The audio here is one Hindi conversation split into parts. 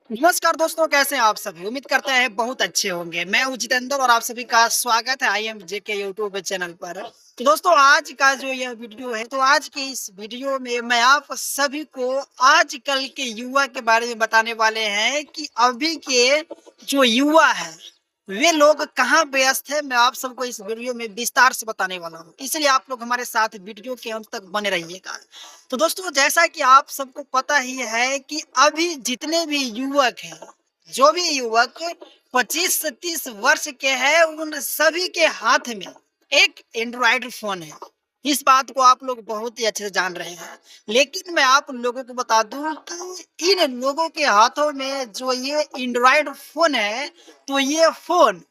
नमस्कार दोस्तों, कैसे हैं आप सभी। उम्मीद करते हैं बहुत अच्छे होंगे। मैं हूं जितेंद्र और आप सभी का स्वागत है आई एम जे के यूट्यूब चैनल पर। तो दोस्तों, आज का जो यह वीडियो है, तो आज के इस वीडियो में मैं आप सभी को आजकल के युवा के बारे में बताने वाले हैं कि अभी के जो युवा है वे लोग कहाँ व्यस्त है। मैं आप सबको इस वीडियो में विस्तार से बताने वाला हूँ, इसलिए आप लोग हमारे साथ वीडियो के अंत तक बने रहिएगा। तो दोस्तों, जैसा कि आप सबको पता ही है कि अभी जितने भी युवक हैं, जो भी युवक 25 से 30 वर्ष के हैं, उन सभी के हाथ में एक एंड्रॉयड फोन है। इस बात को आप लोग बहुत ही अच्छे से जान रहे हैं। लेकिन मैं आप लोगों को बता दूं कि इन लोगों के हाथों में जो ये एंड्रॉयड फोन है, तो ये फोन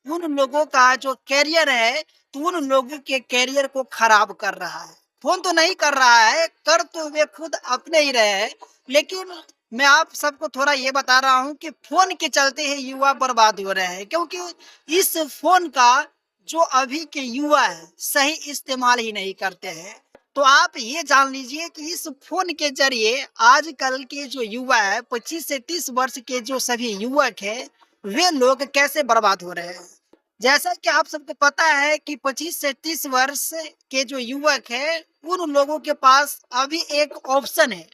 उन लोगों का जो कैरियर है, तो उन लोगों के कैरियर को खराब कर रहा है। फोन तो नहीं कर रहा है, कर तो वे खुद अपने ही रहे हैं, लेकिन मैं आप सबको थोड़ा ये बता रहा हूँ कि फोन के चलते ही युवा बर्बाद हो रहे हैं। क्योंकि इस फोन का जो अभी के युवा है सही इस्तेमाल ही नहीं करते हैं। तो आप ये जान लीजिए कि इस फोन के जरिए आजकल के जो युवा है, 25 से 30 वर्ष के जो सभी युवक है, वे लोग कैसे बर्बाद हो रहे हैं। जैसा कि आप सबको पता है कि 25 से 30 वर्ष के जो युवक है, उन लोगों के पास अभी एक ऑप्शन है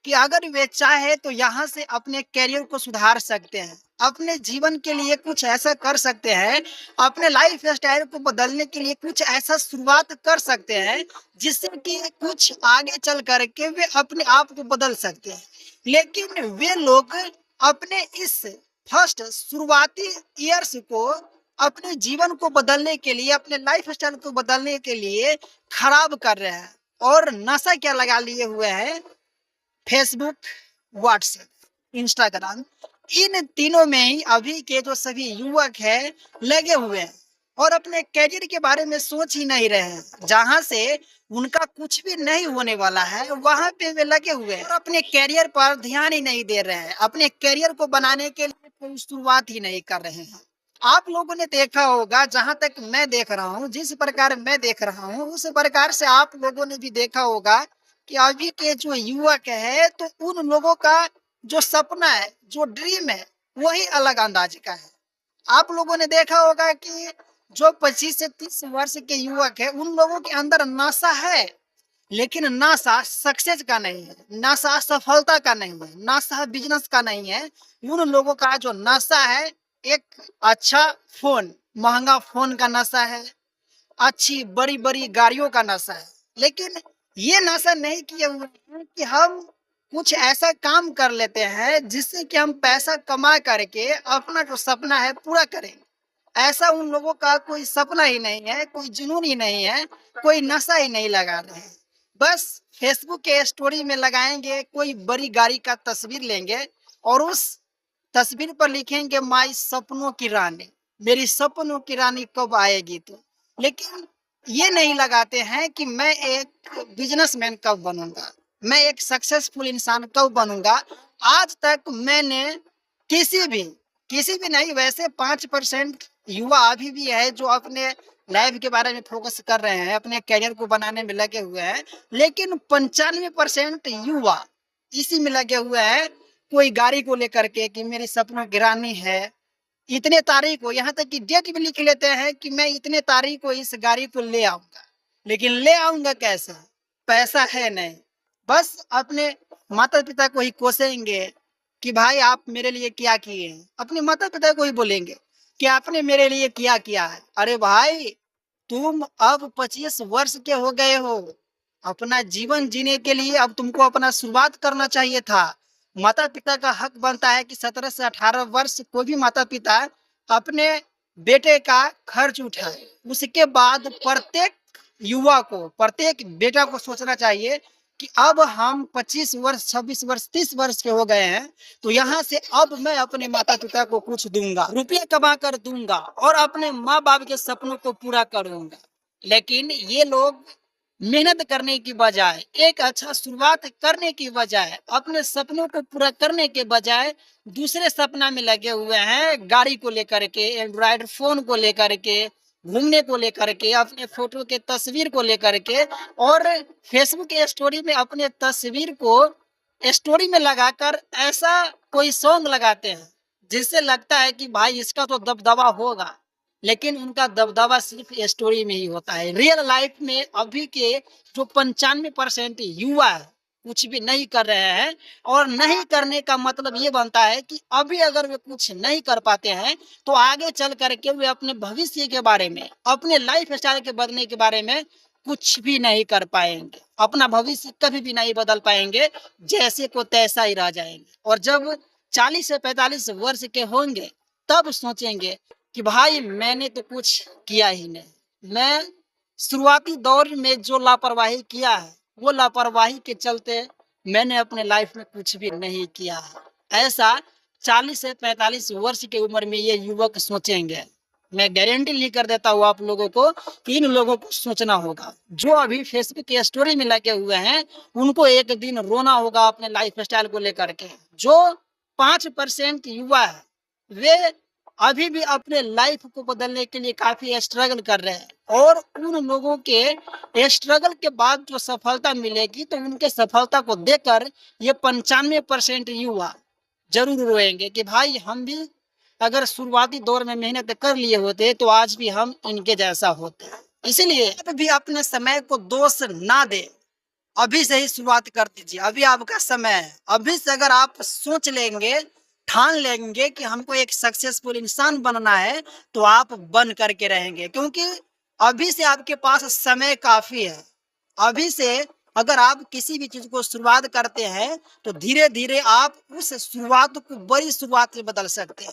कि अगर वे चाहे तो यहाँ से अपने करियर को सुधार सकते हैं, अपने जीवन के लिए कुछ ऐसा कर सकते हैं, अपने लाइफ स्टाइल को बदलने के लिए कुछ ऐसा शुरुआत कर सकते हैं जिससे कि कुछ आगे चल करके वे अपने आप को बदल सकते हैं। लेकिन वे लोग अपने इस फर्स्ट शुरुआती ईयर्स को अपने जीवन को बदलने के लिए, अपने लाइफ स्टाइल को बदलने के लिए खराब कर रहे हैं। और नशा क्या लगा लिए हुए हैं, फेसबुक, व्हाट्सएप, इंस्टाग्राम, इन तीनों में ही अभी के जो सभी युवक है लगे हुए हैं और अपने करियर के बारे में सोच ही नहीं रहे हैं। जहां से उनका कुछ भी नहीं होने वाला है, वहां पे वे लगे हुए हैं और अपने करियर पर ध्यान ही नहीं दे रहे हैं। अपने करियर को बनाने के लिए कोई शुरुआत ही नहीं कर रहे हैं। आप लोगों ने देखा होगा, जहां तक मैं देख रहा हूँ, जिस प्रकार मैं देख रहा हूँ, उस प्रकार से आप लोगों ने भी देखा होगा कि अभी के जो युवक है, तो उन लोगों का जो सपना है, जो ड्रीम है, वही अलग अंदाज का है। आप लोगों ने देखा होगा कि जो 25 से 30 वर्ष के युवक है, उन लोगों के अंदर नशा है, लेकिन नशा सक्सेस का नहीं है, नशा सफलता का नहीं है, नशा बिजनेस का नहीं है। उन लोगों का जो नशा है, एक अच्छा फोन, महंगा फोन का नशा है, अच्छी बड़ी बड़ी गाड़ियों का नशा है। लेकिन ये नशा नहीं किए हुए हैं कि हम कुछ ऐसा काम कर लेते हैं जिससे कि हम पैसा कमा करके अपना जो सपना है पूरा करेंगे। ऐसा उन लोगों का कोई सपना ही नहीं है, कोई जुनून ही नहीं है, कोई नशा ही नहीं लगा रहे हैं। बस फेसबुक के स्टोरी में लगाएंगे, कोई बड़ी गाड़ी का तस्वीर लेंगे और उस तस्वीर पर लिखेंगे माई सपनों की रानी, मेरी सपनों की रानी कब आएगी तू। लेकिन ये नहीं लगाते हैं कि मैं एक बिजनेसमैन कब बनूंगा, मैं एक सक्सेसफुल इंसान कब बनूंगा। आज तक मैंने किसी भी किसी भी नहीं, वैसे 5% युवा अभी भी है जो अपने लाइफ के बारे में फोकस कर रहे हैं, अपने करियर को बनाने में लगे हुए हैं। लेकिन 95% युवा इसी में लगे हुए हैं, कोई गाड़ी को लेकर के कि मेरी सपनों की रानी है, इतने तारीख को, यहाँ तक कि डेट भी लिख लेते हैं कि मैं इतने तारीख को इस गाड़ी को ले आऊंगा। लेकिन ले आऊंगा कैसे, पैसा है नहीं। बस अपने माता पिता को ही कोसेंगे कि भाई आप मेरे लिए क्या किए हैं, अपने माता पिता को ही बोलेंगे कि आपने मेरे लिए क्या किया है। अरे भाई, तुम अब 25 वर्ष के हो गए हो, अपना जीवन जीने के लिए अब तुमको अपना शुरुआत करना चाहिए था। माता पिता का हक बनता है कि 17 से 18 वर्ष कोई भी माता पिता अपने बेटे का खर्च उठाए। उसके बाद प्रत्येक युवा को, प्रत्येक बेटा को सोचना चाहिए कि अब हम 25 वर्ष, 26 वर्ष, 30 वर्ष के हो गए हैं, तो यहाँ से अब मैं अपने माता पिता को कुछ दूंगा, रुपये कमा कर दूंगा और अपने माँ बाप के सपनों को पूरा करूंगा। लेकिन ये लोग मेहनत करने की बजाय, एक अच्छा शुरुआत करने की बजाय, अपने सपनों को पूरा करने के बजाय दूसरे सपना में लगे हुए हैं। गाड़ी को लेकर के, एंड्रॉयड फोन को लेकर के, घूमने को लेकर के, अपने फोटो के तस्वीर को लेकर के, और फेसबुक के स्टोरी में अपने तस्वीर को स्टोरी में लगाकर ऐसा कोई सॉन्ग लगाते हैं जिससे लगता है कि भाई इसका तो दबदबा होगा, लेकिन उनका दबदबा सिर्फ स्टोरी में ही होता है। रियल लाइफ में अभी के जो 95% युवा है कुछ भी नहीं कर रहे हैं, और नहीं करने का मतलब ये बनता है कि अभी अगर वे कुछ नहीं कर पाते हैं तो आगे चल करके वे अपने भविष्य के बारे में, अपने लाइफ स्टाइल के बदलने के बारे में कुछ भी नहीं कर पाएंगे, अपना भविष्य कभी भी नहीं बदल पाएंगे, जैसे को तैसा ही रह जाएंगे। और जब 40 से 45 वर्ष के होंगे तब सोचेंगे कि भाई मैंने तो कुछ किया ही नहीं, मैं शुरुआती दौर में जो लापरवाही किया है वो लापरवाही के चलते मैंने अपने लाइफ में कुछ भी नहीं किया है। ऐसा 40 से 45 वर्ष की उम्र में ये युवक सोचेंगे। मैं गारंटी नहीं कर देता हूँ आप लोगों को कि इन लोगों को सोचना होगा। जो अभी फेसबुक की स्टोरी में लगे हुए हैं उनको एक दिन रोना होगा अपने लाइफ स्टाइल को लेकर के। जो 5% युवा है वे अभी भी अपने लाइफ को बदलने के लिए काफी स्ट्रगल कर रहे हैं, और उन लोगों के स्ट्रगल के बाद जो सफलता मिलेगी तो उनके सफलता को देखकर ये 95% युवा जरूर रोएंगे कि भाई हम भी अगर शुरुआती दौर में मेहनत कर लिए होते तो आज भी हम इनके जैसा होते। इसीलिए आप भी अपने समय को दोष ना दे, अभी से ही शुरुआत कर दीजिए। अभी आपका समय है। अभी से अगर आप सोच लेंगे, ठान लेंगे कि हमको एक सक्सेसफुल इंसान बनना है तो आप बन करके रहेंगे, क्योंकि अभी से आपके पास समय काफी है। अभी से अगर आप किसी भी चीज को शुरुआत करते हैं तो धीरे धीरे आप उस शुरुआत को बड़ी शुरुआत में बदल सकते हैं।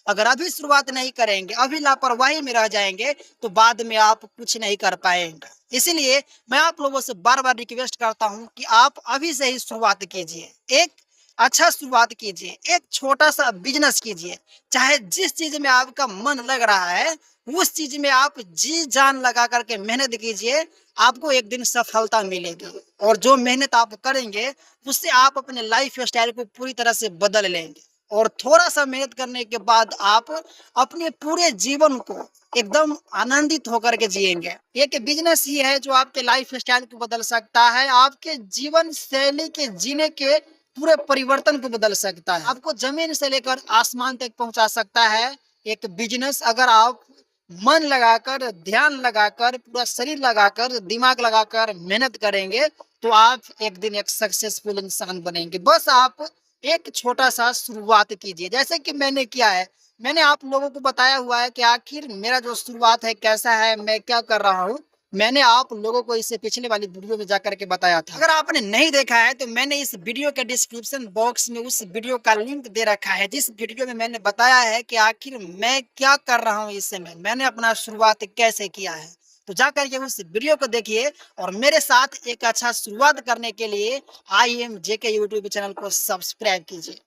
अगर अभी शुरुआत नहीं करेंगे, अभी लापरवाही में रह जाएंगे तो बाद में आप कुछ नहीं कर पाएंगे। इसलिए मैं आप लोगों से बार बार रिक्वेस्ट करता हूं कि आप अभी से ही शुरुआत कीजिए, एक अच्छा शुरुआत कीजिए, एक छोटा सा बिजनेस कीजिए। चाहे जिस चीज में आपका मन लग रहा है उस चीज में आप जी जान लगा करके मेहनत कीजिए, आपको एक दिन सफलता मिलेगी। और जो मेहनत आप करेंगे उससे आप अपने लाइफ स्टाइल को पूरी तरह से बदल लेंगे, और थोड़ा सा मेहनत करने के बाद आप अपने पूरे जीवन को एकदम आनंदित होकर के जिएंगे। एक बिजनेस ही है जो आपके लाइफ स्टाइल को बदल सकता है, आपके जीवन शैली के जीने के पूरे परिवर्तन को बदल सकता है, आपको जमीन से लेकर आसमान तक पहुंचा सकता है। एक बिजनेस अगर आप मन लगाकर, ध्यान लगाकर, पूरा शरीर लगाकर, दिमाग लगाकर मेहनत करेंगे तो आप एक दिन एक सक्सेसफुल इंसान बनेंगे। बस आप एक छोटा सा शुरुआत कीजिए, जैसे कि मैंने किया है। मैंने आप लोगों को बताया हुआ है कि आखिर मेरा जो शुरुआत है कैसा है, मैं क्या कर रहा हूँ। मैंने आप लोगों को इससे पिछले वाली वीडियो में जाकर के बताया था। अगर आपने नहीं देखा है तो मैंने इस वीडियो के डिस्क्रिप्शन बॉक्स में उस वीडियो का लिंक दे रखा है, जिस वीडियो में मैंने बताया है कि आखिर मैं क्या कर रहा हूँ इस समय, मैंने अपना शुरुआत कैसे किया है। तो जा करके उस वीडियो को देखिए और मेरे साथ एक अच्छा शुरुआत करने के लिए IMJK यूट्यूब चैनल को सब्सक्राइब कीजिए।